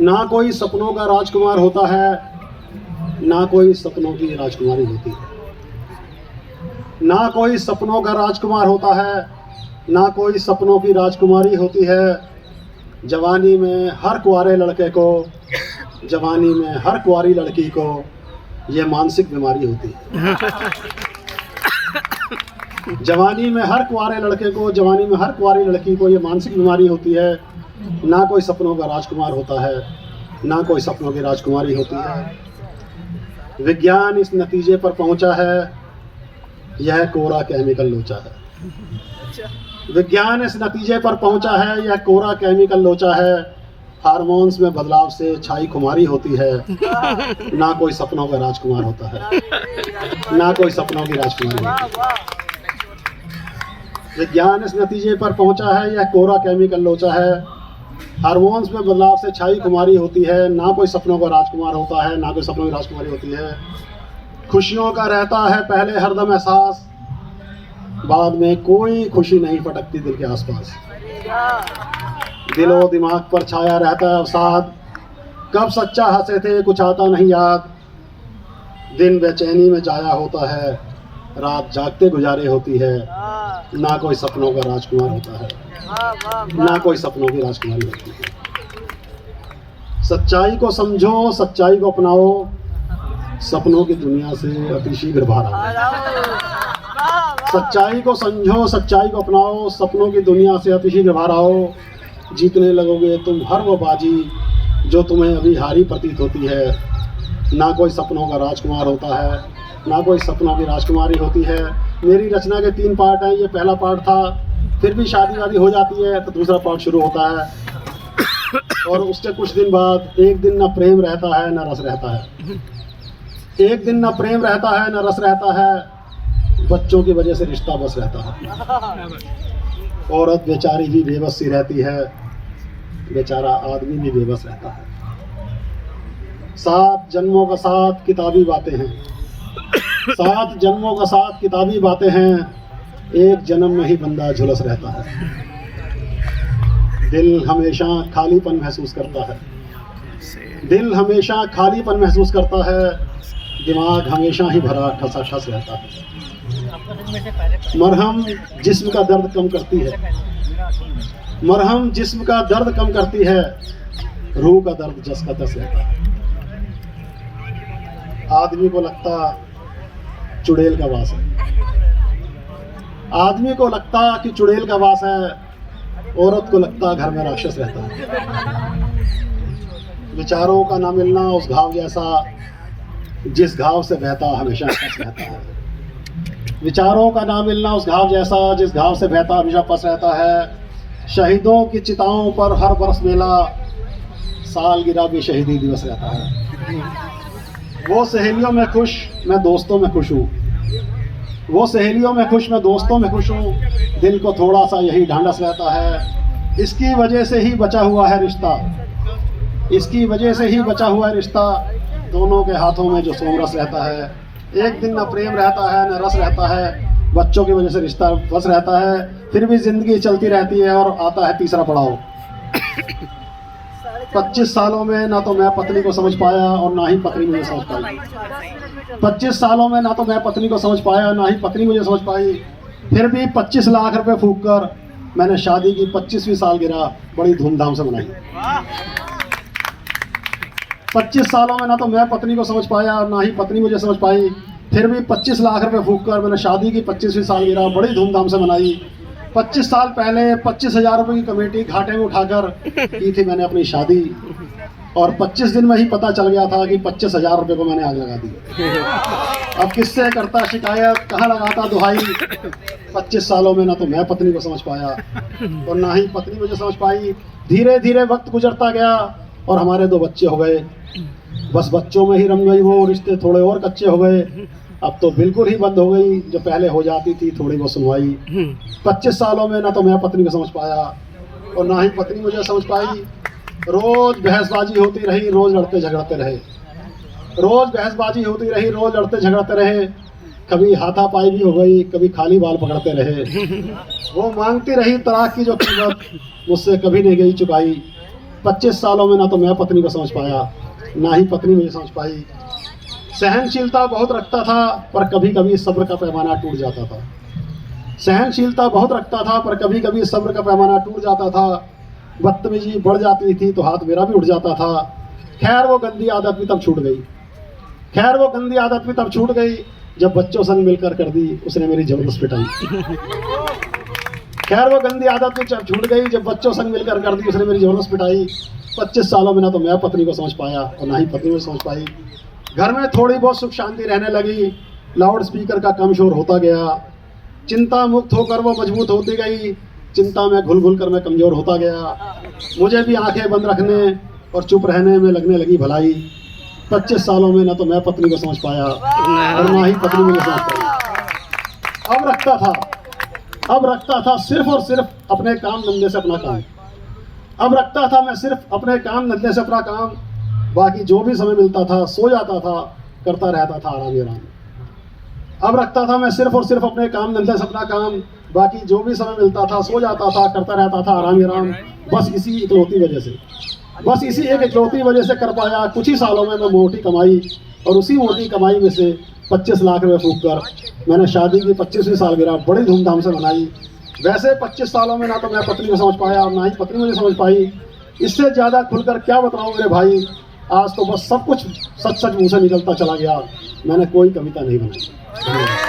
ना कोई सपनों का राजकुमार होता है, ना कोई सपनों की राजकुमारी होती है। ना कोई सपनों का राजकुमार होता है, ना कोई सपनों की राजकुमारी होती है। जवानी में हर कुंवारे लड़के को, जवानी में हर कुंवारी लड़की को ये मानसिक बीमारी होती है। जवानी में हर कुंवारे लड़के को, जवानी में हर कुंवारी लड़की को ये मानसिक बीमारी होती है। ना कोई सपनों का राजकुमार होता है, ना कोई सपनों की राजकुमारी होती है। विज्ञान इस नतीजे पर पहुंचा है, यह कोरा केमिकल लोचा है। विज्ञान इस नतीजे पर पहुंचा है, यह कोरा केमिकल लोचा है। हार्मोन्स में बदलाव से छाई खुमारी होती है। ना कोई सपनों का राजकुमार होता है, ना कोई सपनों की राजकुमारी होती है। विज्ञान इस नतीजे पर पहुंचा है, यह कोरा केमिकल लोचा है। हार्मोन्स में बदलाव से छाई खुमारी होती है। ना कोई सपनों का राजकुमार होता है, ना कोई सपनों की राजकुमारी होती है। खुशियों का रहता है पहले हरदम एहसास, बाद में कोई खुशी नहीं पटकती दिल के आसपास। दिलो दिमाग पर छाया रहता है अवसाद, कब सच्चा हंसे थे कुछ आता नहीं याद। दिन बेचैनी में जाया होता है, रात जागते गुजारे होती है। ना कोई सपनों का राजकुमार होता है, ना कोई सपनों की राजकुमारी होती है। सच्चाई को समझो, सच्चाई को अपनाओ, सपनों की दुनिया से अतिशीघ्र बाहर आओ। सच्चाई को समझो, सच्चाई को अपनाओ, सपनों की दुनिया से अतिशीघ्र बाहर आओ। जीतने लगोगे तुम हर वो बाजी जो तुम्हें अभी हारी प्रतीत होती है। ना कोई सपनों का राजकुमार होता है, ना कोई सपनों की राजकुमारी होती है। मेरी रचना के 3 पार्ट हैं। ये पहला पार्ट था, फिर भी शादी वादी हो जाती है तो दूसरा पार्ट शुरू होता है। और उसके कुछ दिन बाद, एक दिन न प्रेम रहता है न रस रहता है। एक दिन न प्रेम रहता है न रस रहता है, बच्चों की वजह से रिश्ता बस रहता है। औरत बेचारी भी बेबस सी रहती है, बेचारा आदमी भी बेबस रहता है। 7 जन्मों का साथ किताबी बातें हैं, 7 जन्मों का साथ किताबी बातें हैं। एक जन्म में ही बंदा झुलस रहता है। दिल हमेशा खालीपन महसूस करता है, दिल हमेशा खालीपन महसूस करता है। दिमाग हमेशा ही भरा ठसाठस रहता है। मरहम जिस्म का दर्द कम करती है, मरहम जिस्म का दर्द कम करती है। रूह का दर्द जस का तस रहता है। आदमी को लगता चुड़ैल का वास है, आदमी को लगता कि चुड़ैल का वास है। औरत को लगता घर में राक्षस रहता है। विचारों का ना मिलना उस घाव जैसा, जिस घाव से बहता हमेशा पस रहता है। विचारों का ना मिलना उस घाव जैसा, जिस घाव से बहता हमेशा पस रहता है। शहीदों की चिताओं पर हर बरस मेला, सालगिरह भी शहीदी दिवस रहता है। वो सहेलियों में खुश, मैं दोस्तों में खुश हूँ। वो सहेलियों में खुश, मैं दोस्तों में खुश हूँ। दिल को थोड़ा सा यही ढांढस रहता है। इसकी वजह से ही बचा हुआ है रिश्ता, इसकी वजह से ही बचा हुआ है रिश्ता। दोनों के हाथों में जो सोमरस रहता है। एक दिन न प्रेम रहता है न रस रहता है, बच्चों की वजह से रिश्ता बस रहता है। फिर भी जिंदगी चलती रहती है और आता है तीसरा पड़ाव। 25 सालों में ना तो मैं पत्नी को समझ पाया और ना ही पत्नी मुझे समझ पाई। 25 सालों में ना तो मैं पत्नी को समझ पाया और ना ही पत्नी मुझे समझ पाई। फिर भी 25 लाख रुपए फूंक कर मैंने शादी की 25वीं सालगिरह बड़ी धूमधाम से मनाई। 25 सालों में ना तो मैं पत्नी को समझ पाया और ना ही पत्नी मुझे समझ पाई। फिर भी 25 लाख रुपए फूंक कर मैंने शादी की 25वीं सालगिरह बड़ी धूमधाम से मनाई। 25 साल पहले 25,000 रुपये की कमेटी घाटे में उठाकर की थी मैंने अपनी शादी, और 25 दिन में ही पता चल गया था कि 25,000 रुपये को मैंने आग लगा दी। अब किससे करता शिकायत, कहाँ लगाता दुहाई। 25 सालों में ना तो मैं पत्नी को समझ पाया और ना ही पत्नी मुझे समझ पाई। धीरे धीरे वक्त गुजरता गया और हमारे 2 बच्चे हो गए। बस बच्चों में ही रम गई वो रिश्ते, थोड़े और कच्चे हो गए। अब तो बिल्कुल ही बंद हो गई जो पहले हो जाती थी थोड़ी बहुत सुनवाई। 25 सालों में ना तो मैं पत्नी को समझ पाया और ना ही पत्नी मुझे समझ पाई। रोज बहसबाजी होती रही, रोज लड़ते झगड़ते रहे। रोज बहसबाजी होती रही, रोज लड़ते झगड़ते रहे। कभी हाथापाई भी हो गई, कभी खाली बाल पकड़ते रहे। वो मांगती रही तलाक की जो कीमत मुझसे कभी नहीं गई चुकाई। 25 सालों में ना तो मैं पत्नी को समझ पाया, ना ही पत्नी मुझे समझ पाई। सहनशीलता बहुत रखता था, पर कभी कभी सब्र का पैमाना टूट जाता था। सहनशीलता बहुत रखता था, पर कभी कभी सब्र का पैमाना टूट जाता था। बदतमीजी बढ़ जाती थी तो हाथ मेरा भी उठ जाता था। खैर वो गंदी आदत भी तब छूट गई। खैर वो गंदी आदत भी तब छूट गई जब बच्चों संग मिलकर कर दी उसने मेरी जबरदस्त पिटाई। खैर वो गंदी आदत भी जब छूट गई जब बच्चों संग मिलकर कर दी उसने मेरी जबरदस्त पिटाई। 25 सालों में ना तो मैं पत्नी को समझ पाया और ना ही पत्नी मुझे समझ पाई। घर में थोड़ी बहुत सुख शांति रहने लगी। लाउड स्पीकर का कम शोर होता गया। चिंता मुक्त होकर वो मजबूत होती गई। चिंता में घुल घुल कर मैं कमज़ोर होता गया। मुझे भी आंखें बंद रखने और चुप रहने में लगने लगी भलाई। 25 सालों में ना तो मैं पत्नी को समझ पाया और ना ही पत्नी मुझे समझ पाई। अब रखता था सिर्फ और सिर्फ अपने काम धंधे से अपना काम। अब रखता था मैं सिर्फ अपने काम धंधे से अपना काम। बाकी जो भी समय मिलता था सो जाता था, करता रहता था आराम आराम। अब रखता था मैं सिर्फ और सिर्फ अपने काम धंधे से अपना काम। बाकी जो भी समय मिलता था सो जाता था, करता रहता था आराम आराम। बस इसी इकलौती वजह से कर पाया। कुछ ही सालों में मैं मोटी कमाई और उसी मोटी कमाई में से 25 लाख रुपये फूंक कर मैंने शादी की 25वीं सालगिरह बड़ी धूमधाम से मनाई। वैसे 25 सालों में ना तो मैं पत्नी को समझ पाया और ना ही पत्नी मुझे समझ पाई। इससे ज़्यादा खुलकर क्या बताऊँ मेरे भाई। आज तो बस सब कुछ सच सच मुँह से निकलता चला गया। मैंने कोई कविता नहीं बनाई।